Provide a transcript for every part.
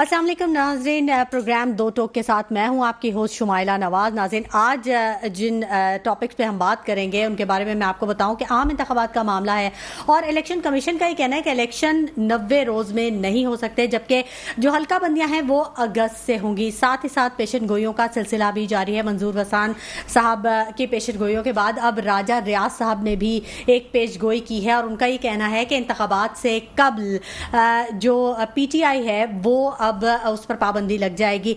अस्सलाम वालेकुम नाज़रीन, प्रोग्राम दो टोक के साथ मैं हूं आपकी होस्ट शुमाइला नवाज़। नाज़रीन, आज जिन टॉपिक्स पे हम बात करेंगे उनके बारे में मैं आपको बताऊं कि आम इंतखाबात का मामला है और इलेक्शन कमीशन का ये कहना है कि इलेक्शन 90 रोज़ में नहीं हो सकते, जबकि जो हल्का बंदियां हैं वो अगस्त से होंगी। साथ ही साथ पेशन गोइयों का सिलसिला भी जारी है। मंजूर वसान साहब की पेशन गोइयों के बाद अब राजा रियाज साहब ने भी एक पेश गोई की है और उनका ये कहना है कि इंतखाबात से कबल जो PTI है वो अब उस पर पाबंदी लग जाएगी।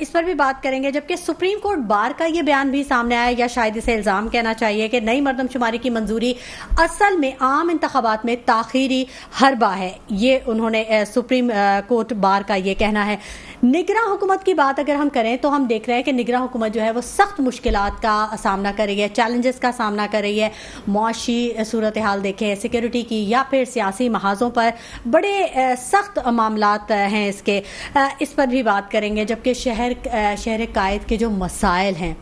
इस पर भी बात करेंगे। जबकि सुप्रीम कोर्ट बार का ये बयान भी सामने आया, या शायद इसे इल्ज़ाम कहना चाहिए कि नई मरदमशुमारी की मंजूरी असल में आम इंतखाबात में ताखीरी हरबा है। ये उन्होंने सुप्रीम कोर्ट बार का ये कहना है। निगरां हुकूमत की बात अगर हम करें तो हम देख रहे हैं कि निगरां हुकूमत जो है वो सख्त मुश्किलात का सामना कर रही है, चैलेंजेस का सामना कर रही है। मुआशी सूरत हाल देखें, सिक्योरिटी की या फिर सियासी महाजों पर बड़े सख्त मामलात हैं इसके। इस पर भी बात करेंगे। जबकि शहर कायद के जो मसाइल हैं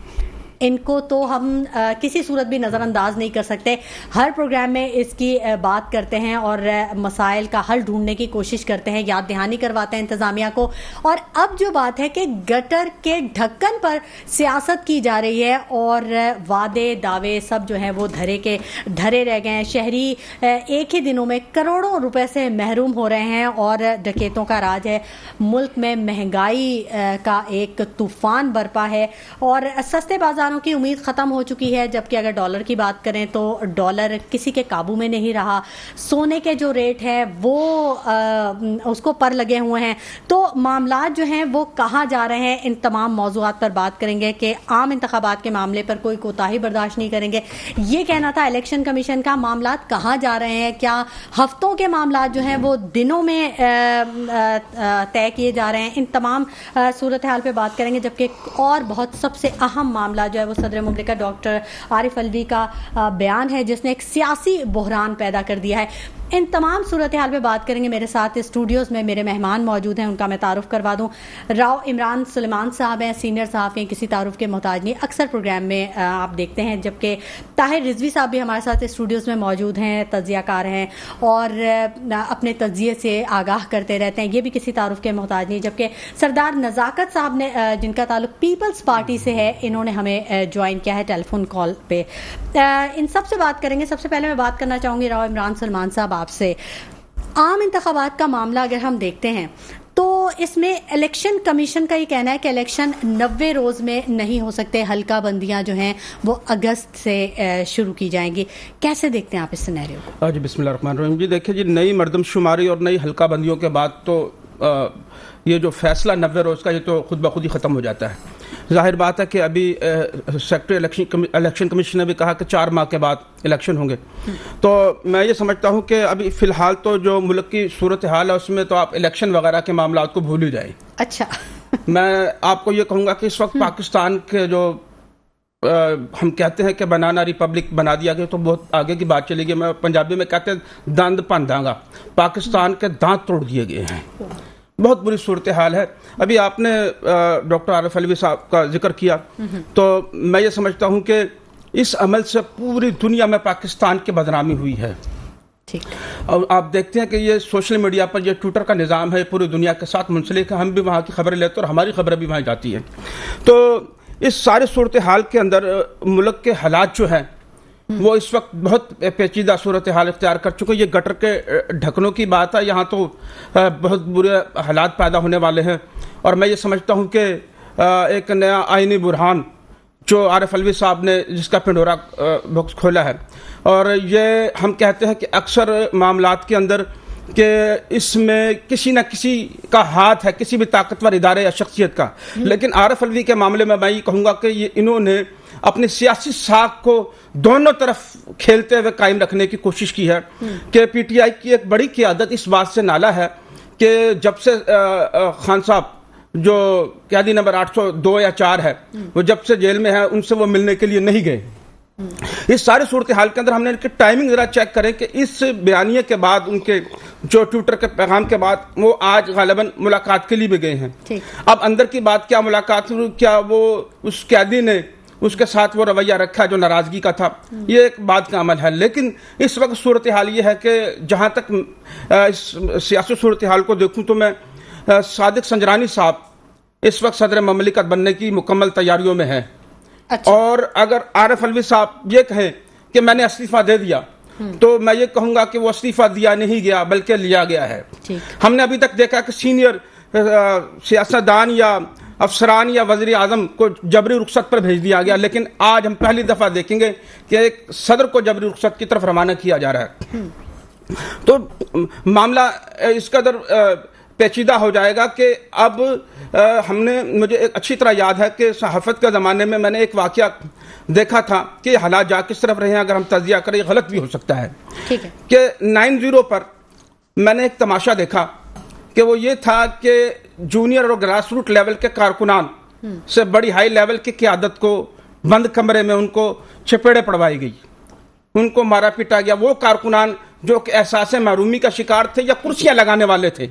इनको तो हम किसी सूरत भी नज़रअंदाज नहीं कर सकते। हर प्रोग्राम में इसकी बात करते हैं और मसाइल का हल ढूंढने की कोशिश करते हैं, याद दहानी करवाते हैं इंतज़ामिया को। और अब जो बात है कि गटर के ढक्कन पर सियासत की जा रही है और वादे दावे सब जो हैं वो धरे रह गए हैं। शहरी एक ही दिनों में करोड़ों रुपए से महरूम हो रहे हैं और डकैतों का राज है। मुल्क में महंगाई का एक तूफान बरपा है और सस्ते बाजार की उम्मीद खत्म हो चुकी है। जबकि अगर डॉलर की बात करें तो डॉलर किसी के काबू में नहीं रहा। सोने के जो रेट है वो उसको पर लगे हुए हैं। तो मामलात जो हैं वो कहाँ जा रहे हैं, इन तमाम मौज़ूआत पर बात करेंगे कि आम इंतखाबात के मामले पर कोई कोताही बर्दाश्त नहीं करेंगे। ये कहना था इलेक्शन कमीशन का। मामलात कहाँ जा रहे हैं, क्या हफ्तों के मामलात जो हैं वो दिनों में तय किए जा रहे हैं, इन तमाम सूरत हाल पे बात करेंगे। जबकि और बहुत सबसे अहम मामला जो है वो सदर मुमलिकत डॉक्टर आरिफ अलवी का बयान है जिसने एक सियासी बहरान पैदा कर दिया है। इन तमाम सूरत हाल पे बात करेंगे। मेरे साथ स्टूडियोज़ में मेरे मेहमान मौजूद हैं, उनका मैं तारुफ करवा दूं। राव इमरान सुलेमान साहब हैं, सीनियर सहाफ़ी हैं, किसी तारुफ के मोहताज नहीं, अक्सर प्रोग्राम में आप देखते हैं। जबकि ताहिर रिजवी साहब भी हमारे साथ स्टूडियोज़ में मौजूद हैं, तज्ज़ियाकार हैं और अपने तज्ज़िये से आगाह करते रहते हैं, ये भी किसी तारुफ के मोहताज नहीं। जबकि सरदार नज़ाकत साहब ने जिनका ताल्लुक पीपल्स पार्टी से है, इन्होंने हमें ज्वाइन किया है टेलीफोन कॉल पे। इन सब से बात करेंगे। सबसे पहले मैं बात करना चाहूँगी राव इमरान सुलेमान साहब आपसे। आम इंतखाबात का मामला अगर हम देखते हैं तो इसमें इलेक्शन कमीशन का ये कहना है कि इलेक्शन 90 रोज़ में नहीं हो सकते, हल्का बंदियां जो हैं वो अगस्त से शुरू की जाएंगी। कैसे देखते हैं आप इस सिनेरियो को? जी बिस्मिल्लाहिर्रहमानिर्रहीम। जी देखिए जी, नई मरदमशुमारी और नई हल्का बंदियों के बाद तो ये जो फैसला 90 रोज़ का ये तो खुद ब खुद ही ख़त्म हो जाता है। जाहिर बात है कि अभी सेक्रेटरी इलेक्शन कमीशन ने भी कहा कि 4 माह के बाद इलेक्शन होंगे। तो मैं ये समझता हूँ कि अभी फ़िलहाल तो जो मुल्क की सूरत हाल है उसमें तो आप इलेक्शन वगैरह के मामला को भूल ही जाएं। अच्छा। मैं आपको ये कहूँगा कि इस वक्त पाकिस्तान के जो हम कहते हैं कि बनाना रिपब्लिक बना दिया गया तो बहुत आगे की बात चली गई। मैं पंजाबी में कहते हैं दंद पंदांगा, पाकिस्तान के दांत तोड़ दिए गए हैं। बहुत बुरी सूरत हाल है। अभी आपने डॉक्टर आरिफ अलवी साहब का जिक्र किया, तो मैं ये समझता हूँ कि इस अमल से पूरी दुनिया में पाकिस्तान की बदनामी हुई है। ठीक। और आप देखते हैं कि ये सोशल मीडिया पर ये ट्विटर का निज़ाम है, पूरी दुनिया के साथ मुंसलिक है। हम भी वहाँ की खबरें लेते हैं और हमारी खबरें भी वहाँ जाती हैं। तो इस सारे सूरत हाल के अंदर मुल्क के हालात जो हैं वो इस वक्त बहुत पेचीदा सूरत हाल इख्तियार कर चुके हैं। ये गटर के ढक्कनों की बात है, यहाँ तो बहुत बुरे हालात पैदा होने वाले हैं। और मैं ये समझता हूँ कि एक नया आईनी बुरहान जो आरिफ अलवी साहब ने जिसका पिंडोरा बॉक्स खोला है, और ये हम कहते हैं कि अक्सर मामलात के अंदर कि इसमें किसी न किसी का हाथ है, किसी भी ताकतवर इदारे या शख्सियत का। लेकिन आरिफ अलवी के मामले में मैं ये कहूँगा कि ये इन्होंने अपनी सियासी साख को दोनों तरफ खेलते हुए कायम रखने की कोशिश की है कि PTI की एक बड़ी क़ियादत इस बात से नाला है कि जब से खान साहब जो कैदी नंबर 802 या 4 है, वो जब से जेल में है उनसे वो मिलने के लिए नहीं गए। इस सारे सूरत हाल के अंदर हमने इनकी टाइमिंग जरा चेक करें कि इस बयानिए के बाद, उनके जो ट्विटर के पैगाम के बाद, वो आज गालिबन मुलाकात के लिए भी गए हैं। अब अंदर की बात, क्या मुलाकात, क्या वो उस कैदी ने उसके साथ वो रवैया रखा जो नाराजगी का था, ये एक बात का अमल है। लेकिन इस वक्त सूरत हाल ये है कि जहाँ तक इस सियासी सूरत हाल को देखूँ तो मैं सादिक संजरानी साहब इस वक्त सदर ममलिकत बनने की मुकम्मल तैयारियों में हैं। अच्छा। और अगर आरिफ अलवी साहब ये कहें कि मैंने इस्तीफा दे दिया, तो मैं ये कहूंगा कि वो इस्तीफा दिया नहीं गया बल्कि लिया गया है। हमने अभी तक देखा कि सीनियर सियासतदान या अफसरान या वज़ीर आज़म को जबरी रुखसत पर भेज दिया गया, लेकिन आज हम पहली दफ़ा देखेंगे कि एक सदर को जबरी रुखसत की तरफ रवाना किया जा रहा है। तो मामला इस कदर पेचीदा हो जाएगा कि अब मुझे एक अच्छी तरह याद है कि सहाफ़त के ज़माने में मैंने एक वाक़या देखा था कि हालात जा किस तरफ रहे हैं, अगर हम तजिया करें गलत भी हो सकता है। ठीक है कि 9/0 पर मैंने एक तमाशा देखा कि वो ये था कि जूनियर और ग्रास रूट लेवल के कारकुनान से बड़ी हाई लेवल की क़यादत को बंद कमरे में उनको चपेड़े पड़वाई गई, उनको मारा पीटा गया। वो कारकुनान जो कि एहसास महरूमी का शिकार थे या कुर्सियां लगाने वाले थे।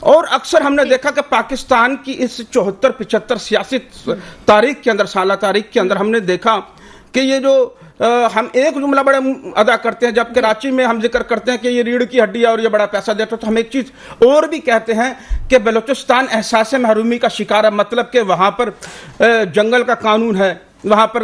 और अक्सर हमने देखा कि पाकिस्तान की इस 74-75 सियासी तारीख के अंदर, साला तारीख के अंदर हमने देखा कि ये जो हम एक जुमला बड़ा अदा करते हैं, जब कराची में हम जिक्र करते हैं कि ये रीढ़ की हड्डी है और ये बड़ा पैसा देता है, तो हम एक चीज और भी कहते हैं कि बलूचिस्तान एहसास महरूमी का शिकार है। मतलब कि वहां पर जंगल का कानून है, वहां पर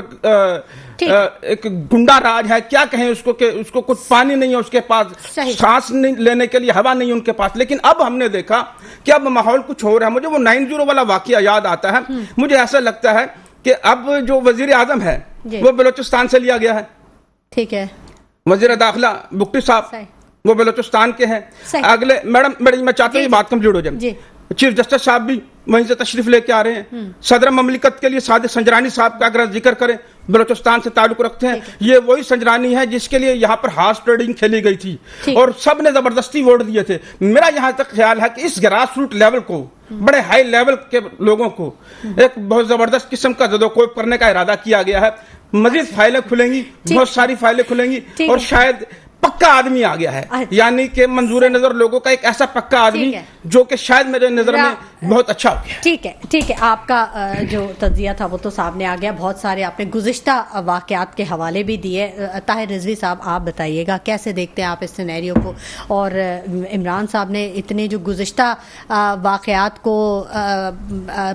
एक गुंडा राज है, क्या कहें उसको, कि उसको कुछ पानी नहीं है उसके पास, सांस नहीं लेने के लिए हवा नहीं है उनके पास। लेकिन अब हमने देखा कि अब माहौल कुछ हो रहा है। मुझे वो 9/0 वाला वाकया याद आता है। मुझे ऐसा लगता है कि अब जो वजीर आजम है वो बलूचिस्तान से लिया गया है। ठीक है। वजीर दाखिला बुख्ती साहब वो बलूचिस्तान के हैं। अगले मैडम मैं चाहता हूँ ये बात कंप्लीट हो जाए। चीफ जस्टिस साहब भी वहीं से तशरीफ लेके आ रहे हैं। सदर ममलिकत के लिए सादिक संजरानी साहब का अगर जिक्र करें, बलूचिस्तान से ताल्लुक रखते हैं। ये वही संजरानी है जिसके लिए यहाँ पर हार्स ट्रेडिंग खेली गई थी और सब ने जबरदस्ती वोट दिए थे। मेरा यहाँ तक ख्याल है कि इस ग्रास रूट लेवल को, बड़े हाई लेवल के लोगों को एक बहुत जबरदस्त किस्म का जदोकोब करने का इरादा किया गया है। मजीद फाइलें खुलेंगी, बहुत सारी फाइलें खुलेंगी और शायद पक्का आदमी आ गया है, यानी कि मंजूर नजर लोगों का एक ऐसा पक्का आदमी जो कि शायद मेरे नजर में बहुत अच्छा हो गया। ठीक है आपका जो तजिया था वो तो सामने आ गया। बहुत सारे आपने गुज़िश्ता वाक़यात के हवाले भी दिए। ताहिर रिजवी साहब आप बताइएगा कैसे देखते हैं आप इस सिनेरियो को, और इमरान साहब ने इतने जो गुज़िश्ता वाक़यात को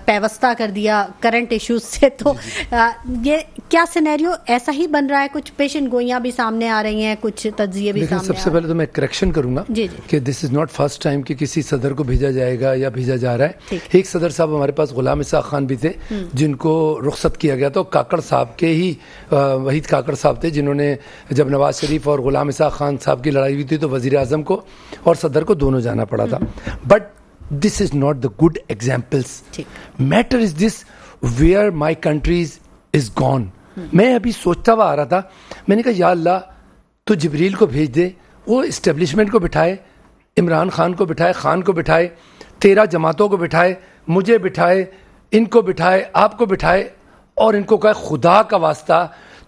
पैवस्ता कर दिया करंट इशूज से, तो ये क्या सिनेरियो ऐसा ही बन रहा है? कुछ पेशन गोइयां भी सामने आ रही हैं, कुछ तजिए भी सामने। सबसे पहले तो मैं करेक्शन करूंगा कि this is not first time कि किसी सदर को भेजा जाएगा या भेजा जा रहा है। एक सदर साहब हमारे पास गुलाम इसाक खान भी थे जिनको रुखसत किया गया था। काकड़ साहब के ही वहीद काकड़ साहब थे जिन्होंने, जब नवाज शरीफ और गुलाम इसाक खान साहब की लड़ाई हुई थी तो वजीर आजम को और सदर को दोनों जाना पड़ा था। But this is not the good examples. Matter is this where my countries is gone. मैं अभी सोचता हुआ आ रहा था, मैंने कहा या अल्लाह तो जिब्रील को भेज दे, वो इस्टेब्लिशमेंट को बिठाए, इमरान खान को बिठाए, खान को बिठाए, 13 जमातों को बिठाए, मुझे बिठाए, इनको बिठाए, आपको बिठाए और इनको कहे खुदा का वास्ता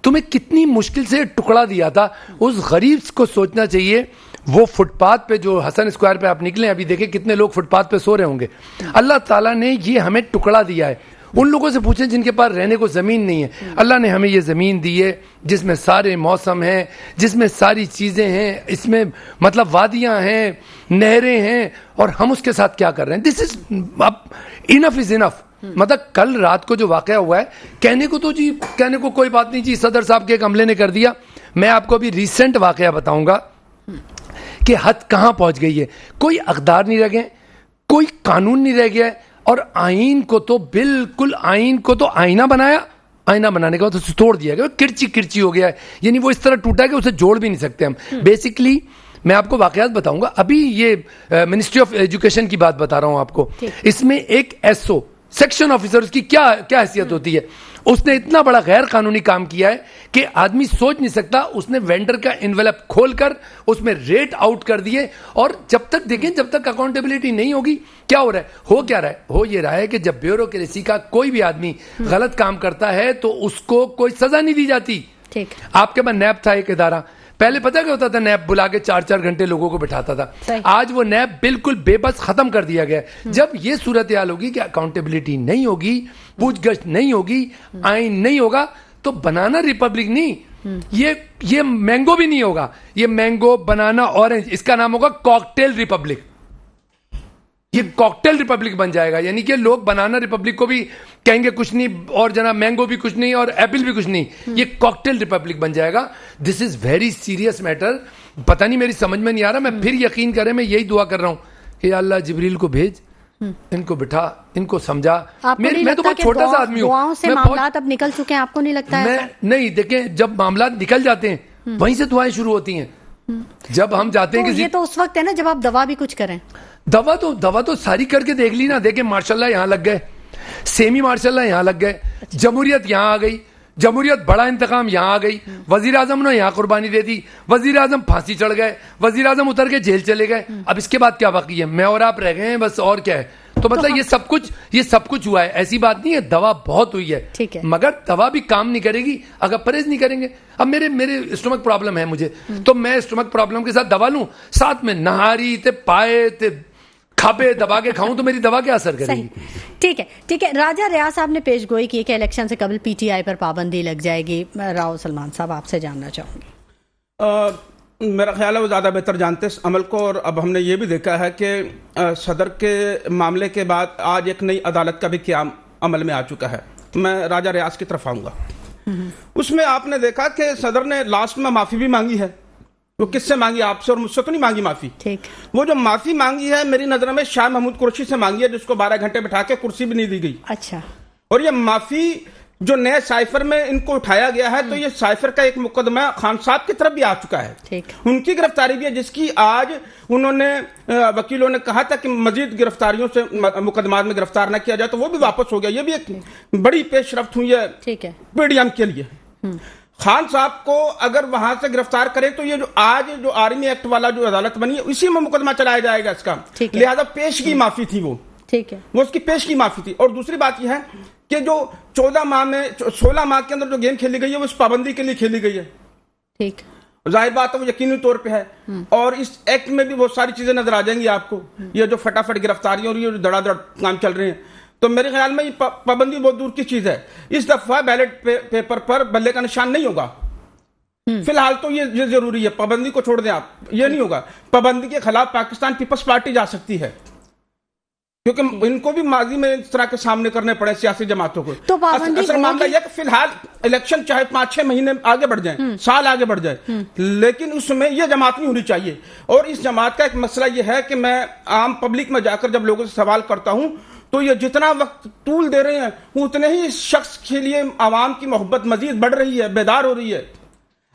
तुम्हें कितनी मुश्किल से टुकड़ा दिया था। उस गरीब को सोचना चाहिए। वो फुटपाथ पे जो हसन स्क्वायर पे आप निकले, अभी देखें कितने लोग फुटपाथ पे सो रहे होंगे। अल्लाह ताला ने ये हमें टुकड़ा दिया है। उन लोगों से पूछें जिनके पास रहने को ज़मीन नहीं है। अल्लाह ने हमें ये ज़मीन दी है जिसमें सारे मौसम हैं, जिसमें सारी चीज़ें हैं, इसमें मतलब वादियाँ हैं, नहरें हैं, और हम उसके साथ क्या कर रहे हैं? This is enough is enough. मतलब कल रात को जो वाक़या हुआ है, कहने को कोई बात नहीं जी, सदर साहब के एक अमले ने कर दिया। मैं आपको अभी रिसेंट वाक़या बताऊंगा कि हद कहाँ पहुँच गई है। कोई अक़दार नहीं रह गए, कोई कानून नहीं रह गया है, और आइन को तो बिल्कुल, आइन को तो आईना बनाया, आईना बनाने के बाद उसे तोड़ दिया गया, किरची किरची हो गया है। यानी वो इस तरह टूटा है कि उसे जोड़ भी नहीं सकते हम। बेसिकली मैं आपको वाकयात बताऊंगा। अभी ये मिनिस्ट्री ऑफ एजुकेशन की बात बता रहा हूं आपको। इसमें एक एसओ सेक्शन ऑफिसर, उसकी क्या हैसियत होती है? उसने इतना बड़ा गैर कानूनी काम किया है कि आदमी सोच नहीं सकता। उसने वेंडर का एनवेलप खोलकर उसमें रेट आउट कर दिए, और जब तक देखें, जब तक अकाउंटेबिलिटी नहीं होगी, क्या हो रहा है? क्या रहा है? हो ये रहा है कि जब ब्यूरोक्रेसी का कोई भी आदमी गलत काम करता है तो उसको कोई सजा नहीं दी जाती। ठीक। आपके पास नैब था एक इदारा, पहले पता क्या होता था? नैब बुला के 4-4 घंटे लोगों को बिठाता था। आज वो नैब बिल्कुल बेबस खत्म कर दिया गया। जब ये सूरत हाल होगी कि अकाउंटेबिलिटी नहीं होगी, पूछगछ नहीं होगी, आइन नहीं होगा, तो बनाना रिपब्लिक नहीं, ये मैंगो भी नहीं होगा। ये मैंगो, बनाना, ऑरेंज, इसका नाम होगा कॉकटेल रिपब्लिक। ये कॉकटेल रिपब्लिक बन जाएगा, यानी कि लोग बनाना रिपब्लिक को भी कहेंगे कुछ नहीं और जना मैंगो भी कुछ नहीं और एप्पल भी कुछ नहीं, ये कॉकटेल रिपब्लिक बन जाएगा। This is very serious matter. पता नहीं मेरी समझ में नहीं आ रहा, मैं फिर यकीन करें, मैं यही दुआ कर रहा हूं कि अल्लाह जिब्रील को भेज, इनको बिठा, इनको समझा। मैं तो बहुत छोटा सा आदमी हूँ, दुआओं से मामलात अब निकल चुके हैं, आपको नहीं लगता है? नहीं, देखें, जब मामला निकल जाते हैं वहीं से दुआएं शुरू होती हैं। जब हम जाते हैं तो किसी, ये तो उस वक्त है ना जब आप दवा भी कुछ करें। दवा तो सारी करके देख ली ना। देखें, मार्शाल्लाह यहाँ लग गए, सेमी मार्शाल्लाह यहाँ लग गए, जमहूरियत यहाँ आ गई, जमहूरियत बड़ा इंतकाम यहाँ आ गई, वजीर आजम ने यहाँ कुर्बानी दे दी, वजीर आजम फांसी चढ़ गए, वजीर आजम उतर के जेल चले गए, अब इसके बाद क्या बाकी है? मैं और आप रह गए हैं बस, और क्या है? तो मतलब ये सब कुछ हुआ है, ऐसी बात नहीं है। दवा बहुत हुई है, ठीक है, मगर दवा भी काम नहीं करेगी अगर परहेज नहीं करेंगे। अब मेरे स्टमक प्रॉब्लम है मुझे, तो मैं स्टमक प्रॉब्लम के साथ दवा लूं, साथ में नहारी ते पाए ते खापे दबा के खाऊं, तो मेरी दवा क्या असर करेगी? ठीक है। राजा रियाज साहब ने पेशगोई की कि इलेक्शन से कबल पीटीआई पर पाबंदी लग जाएगी। राव सलमान साहब, आपसे जानना चाहूंगी। मेरा ख्याल है वो ज़्यादा बेहतर जानते हैं इस अमल को, और अब हमने ये भी देखा है कि सदर के मामले के बाद आज एक नई अदालत का भी क़याम अमल में आ चुका है। मैं राजा रियाज की तरफ आऊँगा। उसमें आपने देखा कि सदर ने लास्ट में माफ़ी भी मांगी है। वो किससे मांगी? आपसे और मुझसे तो नहीं मांगी माफ़ी। ठीक, वो जो माफ़ी मांगी है मेरी नज़र में शाह महमूद कुरैशी से मांगी है, जिसको 12 घंटे बिठा के कुर्सी भी नहीं दी गई। अच्छा। और ये माफ़ी जो नए साइफर में इनको उठाया गया है, तो ये साइफर का एक मुकदमा खान साहब की तरफ भी आ चुका है। उनकी गिरफ्तारी भी है, जिसकी आज उन्होंने वकीलों ने कहा था कि मजीद गिरफ्तारियों से मुकदमा में गिरफ्तार न किया जाए, तो वो भी वापस हो गया। ये भी एक बड़ी पेशरफ्त हुई है पीडीएम के लिए। खान साहब को अगर वहां से गिरफ्तार करें तो ये जो आज जो आर्मी एक्ट वाला जो अदालत बनी है, इसी में मुकदमा चलाया जाएगा इसका। लिहाजा पेश की माफी थी वो, ठीक है, वो उसकी पेश की माफी थी। और दूसरी बात यह है कि जो 14 माह में 16 माह के अंदर जो गेम खेली गई है वो इस पाबंदी के लिए खेली गई है। ठीक, जाहिर बात है वो यकीनी तौर पे है। और इस एक्ट में भी बहुत सारी चीजें नजर आ जाएंगी आपको, ये जो फटाफट गिरफ्तारियां और ये जो धड़ाधड़ काम चल रहे हैं। तो मेरे ख्याल में ये पाबंदी बहुत दूर की चीज है। इस दफा बैलेट पेपर पर बल्ले का निशान नहीं होगा। फिलहाल तो ये जरूरी है, पाबंदी को छोड़ दें आप, ये नहीं होगा। पाबंदी के खिलाफ पाकिस्तान पीपल्स पार्टी जा सकती है, क्योंकि इनको भी माजी में इस तरह के सामने करने पड़े सियासी जमातों को। तो असल मामला यह कि फिलहाल इलेक्शन चाहे 5-6 महीने आगे बढ़ जाए, साल आगे बढ़ जाए, लेकिन उसमें यह जमात नहीं होनी चाहिए। और इस जमात का एक मसला यह है कि मैं आम पब्लिक में जाकर जब लोगों से सवाल करता हूं, तो ये जितना वक्त तूल दे रहे हैं उतने ही इस शख्स के लिए आवाम की मोहब्बत मजीद बढ़ रही है, बेदार हो रही है।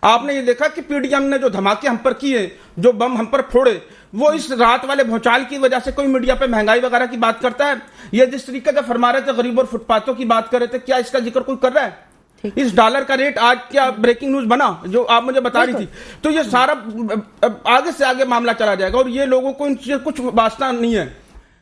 आपने ये देखा कि पीडीएम ने जो धमाके हम पर किए, जो बम हम पर फोड़े, वो इस रात वाले भूचाल की वजह से कोई मीडिया पे महंगाई वगैरह की बात करता है? ये जिस तरीके से फरमा रहे थे गरीब और फुटपाथों की बात कर रहे थे, क्या इसका जिक्र कोई कर रहा है? इस डॉलर का रेट आज क्या ब्रेकिंग न्यूज बना जो आप मुझे बता रही थी? तो ये सारा आगे से आगे मामला चला जाएगा, और ये लोगों को इनसे कुछ वास्ता नहीं है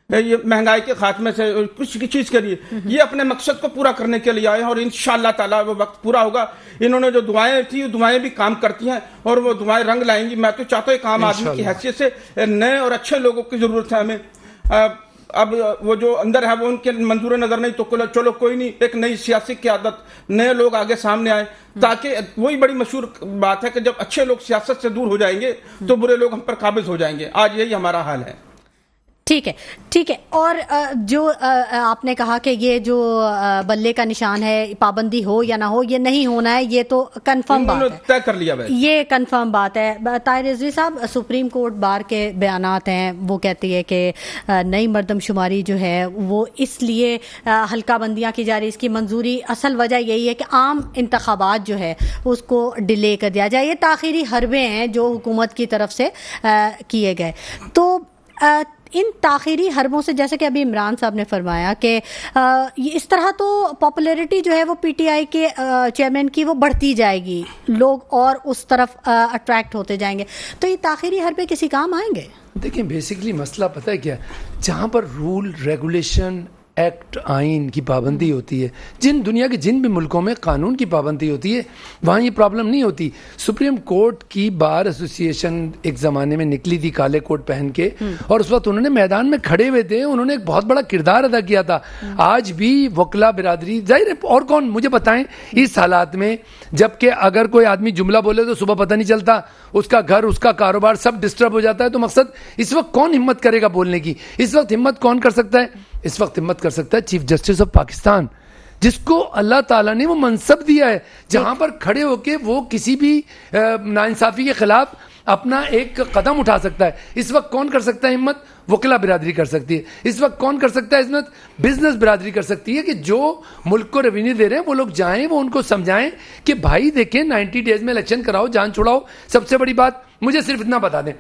ये महंगाई के खात्मे से कुछ की चीज के लिए। ये अपने मकसद को पूरा करने के लिए आए हैं, और इंशाअल्लाह ताला वो वक्त पूरा होगा। इन्होंने जो दुआएं थी, दुआएं भी काम करती हैं, और वो दुआएं रंग लाएंगी। मैं तो चाहता हूँ एक आम आदमी की हैसियत से नए और अच्छे लोगों की जरूरत है हमें। अब वो जो अंदर है वो उनके मंजूर नजर नहीं, तो चलो कोई नहीं, एक नई सियासी क़यादत, नए लोग आगे सामने आए, ताकि वही बड़ी मशहूर बात है कि जब अच्छे लोग सियासत से दूर हो जाएंगे तो बुरे लोग हम पर काबिज हो जाएंगे। आज यही हमारा हाल है। ठीक है। और जो आपने कहा कि ये जो बल्ले का निशान है, पाबंदी हो या ना हो, ये नहीं होना है, ये तो कंफर्म बात है, तय कर लिया भाई, ये कंफर्म बात है। ताहिर रिजवी साहब, सुप्रीम कोर्ट बार के बयानात हैं, वो कहती है कि नई मरदमशुमारी जो है वो इसलिए हल्का बंदियाँ की जा रही, इसकी मंजूरी असल वजह यही है कि आम इंतखाबात जो है उसको डिले कर दिया जाए। ये ताखीरी हरबे हैं जो हुकूमत की तरफ से किए गए। तो इन ताखीरी हरबों से, जैसे कि अभी इमरान साहब ने फरमाया कि इस तरह तो पॉपुलैरिटी जो है वो पीटीआई के चेयरमैन की वो बढ़ती जाएगी, लोग और उस तरफ अट्रैक्ट होते जाएंगे, तो ये ताखीरी हरबे किसी काम आएंगे? देखिए, बेसिकली मसला पता है क्या, जहाँ पर रूल रेगुलेशन एक्ट आइन की पाबंदी होती है, जिन दुनिया के जिन भी मुल्कों में कानून की पाबंदी होती है वहाँ ये प्रॉब्लम नहीं होती। सुप्रीम कोर्ट की बार एसोसिएशन एक ज़माने में निकली थी काले कोट पहन के, और उस वक्त उन्होंने मैदान में खड़े हुए थे, उन्होंने एक बहुत बड़ा किरदार अदा किया था। आज भी वकला बिरादरी, जाहिर है और कौन मुझे बताएं इस हालात में, जबकि अगर कोई आदमी जुमला बोले तो सुबह पता नहीं चलता, उसका घर उसका कारोबार सब डिस्टर्ब हो जाता है। तो मकसद इस वक्त कौन हिम्मत करेगा बोलने की? इस वक्त हिम्मत कौन कर सकता है? इस वक्त हिम्मत कर सकता है चीफ जस्टिस ऑफ पाकिस्तान, जिसको अल्लाह ताला ने वो मनसब दिया है जहां पर खड़े होके वो किसी भी नाइंसाफी के खिलाफ अपना एक कदम उठा सकता है। इस वक्त कौन कर सकता है हिम्मत? वकला बिरादरी कर सकती है। इस वक्त कौन कर सकता है हिम्मत? बिजनेस बिरादरी कर सकती है कि जो मुल्क को रेवेन्यू दे रहे हैं वो लोग जाएं, वो उनको समझाएं कि भाई देखें 90 डेज में इलेक्शन कराओ, जान छुड़ाओ। सबसे बड़ी बात मुझे सिर्फ इतना बता दें,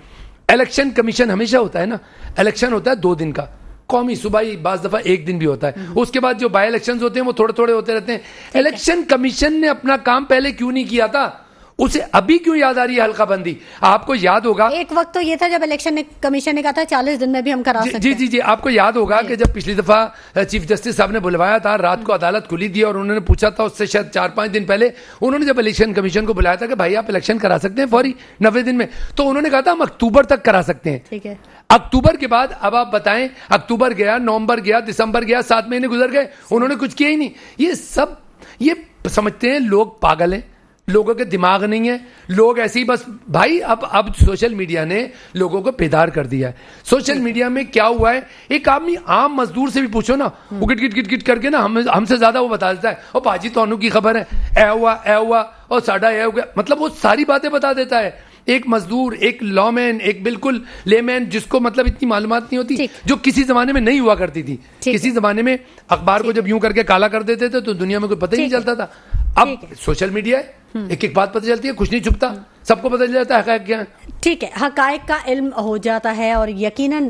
इलेक्शन कमीशन हमेशा होता है ना, इलेक्शन होता है 2 दिन का, कौमी सूबाई बाज दफा 1 दिन भी होता है, उसके बाद जो बाई इलेक्शंस होते हैं वो थोड़े थोड़े होते रहते हैं। इलेक्शन कमीशन ने अपना काम पहले क्यों नहीं किया था? उसे अभी क्यों याद आ रही है हल्काबंदी? आपको याद होगा एक वक्त तो ये था जब इलेक्शन कमीशन ने कहा था 40 दिन में भी हम करा सकते हैं। जी, आपको याद होगा कि जब पिछली दफा चीफ जस्टिस साहब ने बुलवाया था, रात को अदालत खुली थी और उन्होंने पूछा था, उससे शायद 4-5 दिन पहले उन्होंने जब इलेक्शन कमीशन को बुलाया था कि भाई आप इलेक्शन करा सकते हैं फौरी 90 दिन में, तो उन्होंने कहा था हम अक्टूबर तक करा सकते हैं। ठीक है, अक्टूबर के बाद अब आप बताएं, अक्टूबर गया, नवंबर गया, दिसंबर गया, 7 महीने गुजर गए, उन्होंने कुछ किया ही नहीं। ये सब ये समझते हैं लोग पागल हैं, लोगों के दिमाग नहीं है, लोग ऐसे ही बस भाई अब सोशल मीडिया ने लोगों को बेदार कर दिया है। सोशल मीडिया में क्या हुआ है, एक आदमी आम मजदूर से भी पूछो ना, वो गिट करके ना हमसे ज्यादा वो बता देता है, और बाजी तोनू की खबर है, ए हुआ और साडा ए हो गया, मतलब वो सारी बातें बता देता है। एक मजदूर, एक लॉमैन, एक बिल्कुल लेमैन जिसको मतलब इतनी मालूमात नहीं होती, जो किसी जमाने में नहीं हुआ करती थी। किसी जमाने में अखबार को जब यूं करके काला कर देते थे तो दुनिया में कोई पता ही नहीं चलता था। अब सोशल मीडिया है, एक बात पता चलती है, कुछ नहीं छुपता, सबको पता चल जाता है हक़ाइक़ क्या है। ठीक है, हक़ाइक़ का इल्म हो जाता है और यकीनन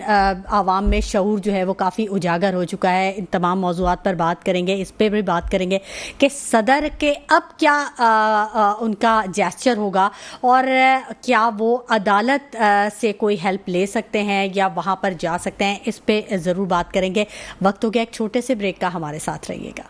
आवाम में शऊर जो है वो काफ़ी उजागर हो चुका है। इन तमाम मौज़ूआत पर बात करेंगे, इस पे भी बात करेंगे कि सदर के अब क्या उनका जेस्चर होगा और क्या वो अदालत से कोई हेल्प ले सकते हैं या वहाँ पर जा सकते हैं, इस पे ज़रूर बात करेंगे। वक्त हो गया एक छोटे से ब्रेक का, हमारे साथ रहिएगा।